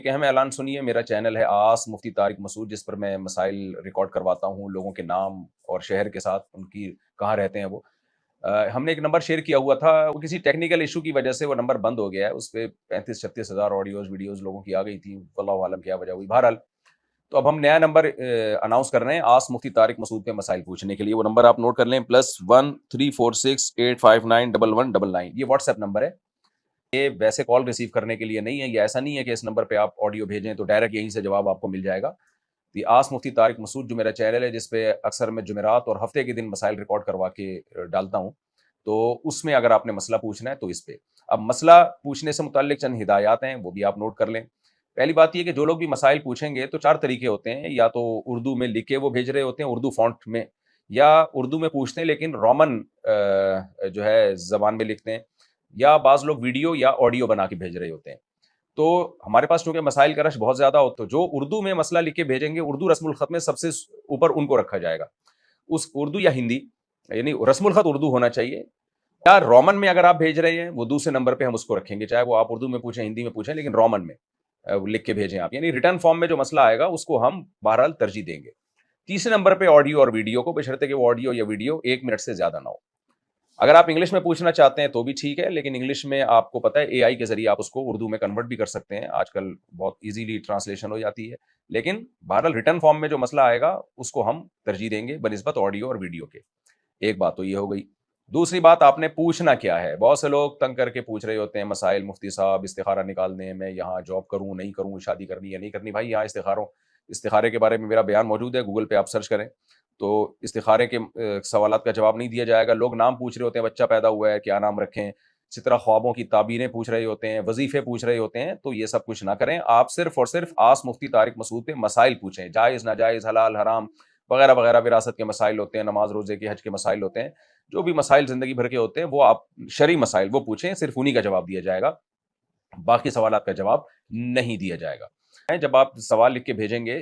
ایک اہم اعلان سنیے، میرا چینل ہے آس مفتی طارق مسعود، جس پر میں مسائل ریکارڈ کرواتا ہوں لوگوں کے نام اور شہر کے ساتھ، ان کی کہاں رہتے ہیں وہ۔ ہم نے ایک نمبر شیئر کیا ہوا تھا، وہ کسی ٹیکنیکل ایشو کی وجہ سے وہ نمبر بند ہو گیا ہے۔ اس پہ 35-36 ہزار آڈیوز ویڈیوز لوگوں کی آ گئی تھی، واللہ عالم کیا وجہ ہوئی۔ بہرحال تو اب ہم نیا نمبر اناؤنس کر رہے ہیں آس مفتی طارق مسعود پہ مسائل پوچھنے کے لیے۔ وہ نمبر آپ نوٹ کر لیں، +1 346 859 1199۔ یہ واٹس ایپ نمبر ہے، یہ ویسے کال ریسیو کرنے کے لیے نہیں ہے۔ یہ ایسا نہیں ہے کہ اس نمبر پہ آپ آڈیو بھیجیں تو ڈائریکٹ یہیں سے جواب آپ کو مل جائے گا۔ آس مفتی طارق مسعود جو میرا چینل ہے، جس پہ اکثر میں جمعرات اور ہفتے کے دن مسائل ریکارڈ کروا کے ڈالتا ہوں، تو اس میں اگر آپ نے مسئلہ پوچھنا ہے تو اس پہ۔ اب مسئلہ پوچھنے سے متعلق چند ہدایات ہیں، وہ بھی آپ نوٹ کر لیں۔ پہلی بات یہ کہ جو لوگ بھی مسائل پوچھیں گے تو 4 طریقے ہوتے ہیں، یا تو اردو میں لکھ کے وہ بھیج رہے ہوتے ہیں اردو فونٹ میں، یا اردو میں پوچھتے ہیں لیکن رومن جو ہے زبان میں لکھتے ہیں، یا بعض لوگ ویڈیو یا آڈیو بنا کے بھیج رہے ہوتے ہیں۔ تو ہمارے پاس چونکہ مسائل کا رش بہت زیادہ ہو، تو جو اردو میں مسئلہ لکھ کے بھیجیں گے، اردو رسم الخط میں سب سے اوپر ان کو رکھا جائے گا۔ اس اردو یا ہندی، یعنی رسم الخط اردو ہونا چاہیے، یا رومن میں اگر آپ بھیج رہے ہیں وہ دوسرے نمبر پہ ہم اس کو رکھیں گے، چاہے وہ آپ اردو میں پوچھیں ہندی میں پوچھیں، لیکن رومن میں لکھ کے بھیجیں آپ، یعنی ریٹرن فارم میں جو مسئلہ آئے گا اس کو ہم بہرحال ترجیح دیں گے۔ تیسرے نمبر پہ آڈیو اور ویڈیو کو، بشرطے کہ وہ آڈیو یا ویڈیو 1 منٹ سے زیادہ نہ ہو۔ اگر آپ انگلش میں پوچھنا چاہتے ہیں تو بھی ٹھیک ہے، لیکن انگلش میں آپ کو پتہ ہے اے آئی کے ذریعے آپ اس کو اردو میں کنورٹ بھی کر سکتے ہیں، آج کل بہت ایزیلی ٹرانسلیشن ہو جاتی ہے، لیکن بہرحال ریٹرن فارم میں جو مسئلہ آئے گا اس کو ہم ترجیح دیں گے بنسبت آڈیو اور ویڈیو کے۔ ایک بات تو یہ ہو گئی۔ دوسری بات، آپ نے پوچھنا کیا ہے۔ بہت سے لوگ تنگ کر کے پوچھ رہے ہوتے ہیں مسائل، مفتی صاحب استخارہ نکال دیں، میں یہاں جاب کروں نہیں کروں، شادی کرنی یا نہیں کرنی۔ بھائی یہاں استخارے کے بارے میں میرا بیان موجود ہے، گوگل پہ آپ سرچ کریں تو استخارے کے سوالات کا جواب نہیں دیا جائے گا۔ لوگ نام پوچھ رہے ہوتے ہیں، بچہ پیدا ہوا ہے کیا نام رکھیں، اسی طرح خوابوں کی تعبیریں پوچھ رہے ہوتے ہیں، وظیفے پوچھ رہے ہوتے ہیں، تو یہ سب کچھ نہ کریں۔ آپ صرف اور صرف آس مفتی طارق مسعود پہ مسائل پوچھیں، جائز ناجائز، حلال حرام وغیرہ وغیرہ، وراثت کے مسائل ہوتے ہیں، نماز روزے کے، حج کے مسائل ہوتے ہیں، جو بھی مسائل زندگی بھر کے ہوتے ہیں وہ آپ شرعی مسائل وہ پوچھیں، صرف انہی کا جواب دیا جائے گا، باقی سوالات کا جواب نہیں دیا جائے گا۔ جب آپ سوال لکھ کے بھیجیں گے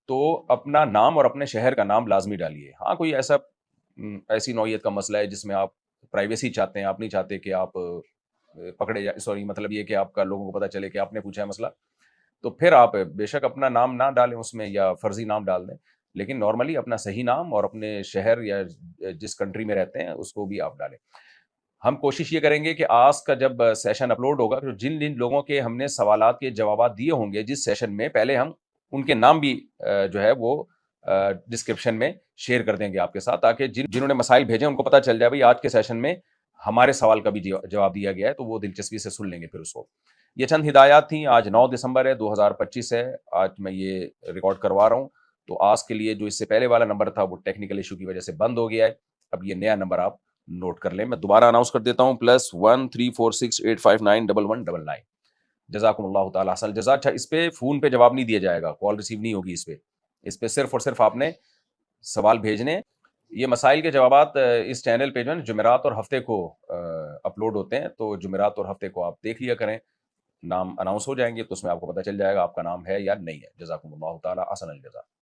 تو اپنا نام اور اپنے شہر کا نام لازمی ڈالیے۔ ہاں کوئی ایسی نوعیت کا مسئلہ ہے جس میں آپ پرائیویسی چاہتے ہیں، آپ نہیں چاہتے کہ آپ پکڑے جائیں، سوری مطلب یہ کہ آپ کا لوگوں کو پتہ چلے کہ آپ نے پوچھا ہے مسئلہ، تو پھر آپ بے شک اپنا نام نہ ڈالیں اس میں، یا فرضی نام ڈال دیں، لیکن نارملی اپنا صحیح نام اور اپنے شہر یا جس کنٹری میں رہتے ہیں اس کو بھی آپ ڈالیں۔ ہم کوشش یہ کریں گے کہ آس کا جب سیشن اپلوڈ ہوگا تو جن جن لوگوں کے ہم نے سوالات کے جوابات دیے ہوں گے جس سیشن میں، پہلے ہم ان کے نام بھی جو ہے وہ ڈسکرپشن میں شیئر کر دیں گے آپ کے ساتھ، تاکہ جنہوں نے مسائل بھیجے ان کو پتہ چل جائے بھائی آج کے سیشن میں ہمارے سوال کا بھی جواب دیا گیا ہے، تو وہ دلچسپی سے سن لیں گے پھر اس کو۔ یہ چند ہدایات تھیں۔ آج 9 دسمبر ہے، 2025 ہے، آج میں یہ ریکارڈ کروا رہا ہوں۔ تو آس کے لیے جو اس سے پہلے والا نمبر تھا وہ ٹیکنیکل ایشو کی وجہ سے بند ہو گیا ہے، اب یہ نیا نمبر آپ نوٹ کر لیں۔ میں دوبارہ اناؤنس کر دیتا ہوں، +1 346 859 1199۔ جزاکم اللہ تعالیٰ حسن الجزا۔ اچھا، اس پہ فون پہ جواب نہیں دیا جائے گا، کال ریسیو نہیں ہوگی اس پہ صرف اور صرف آپ نے سوال بھیجنے۔ یہ مسائل کے جوابات اس چینل پہ جو ہے جمعرات اور ہفتے کو اپلوڈ ہوتے ہیں، تو جمعرات اور ہفتے کو آپ دیکھ لیا کریں، نام اناؤنس ہو جائیں گے تو اس میں آپ کو پتہ چل جائے گا آپ کا نام ہے یا نہیں ہے۔ جزاکم اللہ تعالیٰ حسن الجزا۔